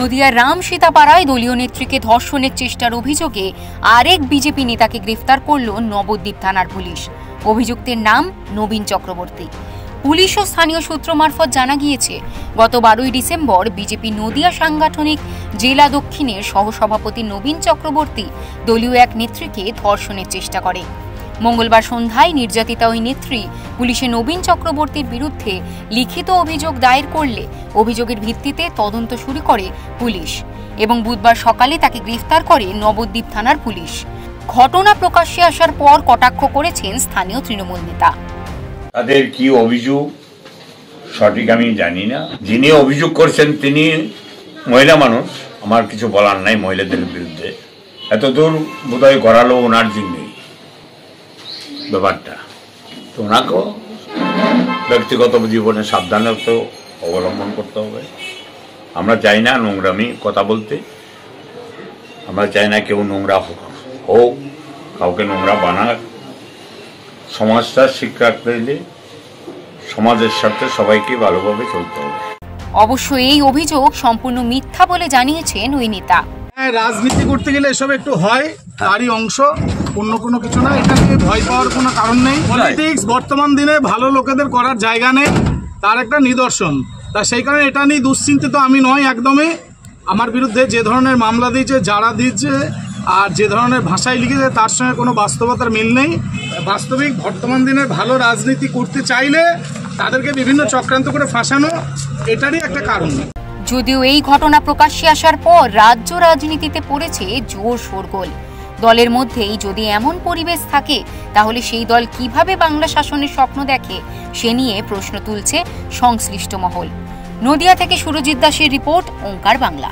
নদিয়ার রামসীতাপাড়ায় দলীয় নেত্রীকে ধর্ষণের চেষ্টার অভিযোগে আরেক বিজেপি নেতাকে গ্রেফতার করল নবদ্বীপ থানার পুলিশ। অভিযুক্তের নাম নবীন চক্রবর্তী। পুলিশ ও স্থানীয় সূত্র মারফত জানা গিয়েছে, গত 12ই ডিসেম্বর বিজেপি নদিয়া সাংগঠনিক জেলা দক্ষিণের সহসভাপতি নবীন চক্রবর্তী দলীয় এক নেত্রীকে ধর্ষণের চেষ্টা করে। মঙ্গলবার সন্ধ্যায় নির্যাতিতা ওই নেত্রী পুলিশে নবীন চক্রবর্তীর বিরুদ্ধে লিখিত অভিযোগ দায়ের করলে অভিযোগের ভিত্তিতে তদন্ত শুরু করে পুলিশ এবং বুধবার সকালে তাকে গ্রেফতার করে নবদ্বীপ থানার পুলিশ। ঘটনা প্রকাশ্যে আসার পর কটাক্ষ করেছেন স্থানীয় তৃণমূল নেতা। তাদের কি অভিযোগ সঠিক আমি জানি না। যিনি অভিযোগ করছেন তিনি মহিলা মানুষ, আমার কিছু বলার নাই মহিলাদের বিরুদ্ধে। এতদূর বোধহয় করালো ওনার জন্যই ব্যাপারটা, তো ওনাকেও ব্যক্তিগত জীবনে সাবধানতা অবলম্বন করতে হবে। আমরা চাই না নোংরামি কথা বলতে, আমরা চাই না কেউ নোংরা হোক, কাউকে নোংরা বানাক। সমাজটা শিক্ষা পেলে সমাজের সাথে সবাইকে ভালোভাবে চলতে হবে। অবশ্য এই অভিযোগ সম্পূর্ণ মিথ্যা বলে জানিয়েছেন ওই নেতা। রাজনীতি করতে গেলে এসব একটু হয়, তারই অংশ, অন্য কোনো কিছু না। এখানে ভয় পাওয়ার কোনো কারণ নেই। পলিটিক্স বর্তমান দিনে ভালো লোকেদের করার জায়গা নেই, তার একটা নিদর্শন। তা সেই কারণে এটা নিয়ে দুশ্চিন্তিত আমি নয় একদমই। আমার বিরুদ্ধে যে ধরনের মামলা দিয়েছে, যারা দিয়েছে আর যে ধরনের ভাষায় লিখেছে তার সঙ্গে কোনো বাস্তবতার মিল নেই। বাস্তবিক বর্তমান দিনের ভালো রাজনীতি করতে চাইলে তাদেরকে বিভিন্ন চক্রান্ত করে ফাঁসানো এটারই একটা কারণ। যদিও এই ঘটনা প্রকাশ্যে আসার পর রাজ্য রাজনীতিতে পড়েছে জোর শোরগোল। দলের মধ্যেই যদি এমন পরিবেশ থাকে তাহলে সেই দল কিভাবে বাংলা শাসনের স্বপ্ন দেখে সে নিয়ে প্রশ্ন তুলছে সংশ্লিষ্ট মহল। নদিয়া থেকে সুরজিৎ দাসের রিপোর্ট, ওঙ্কার বাংলা।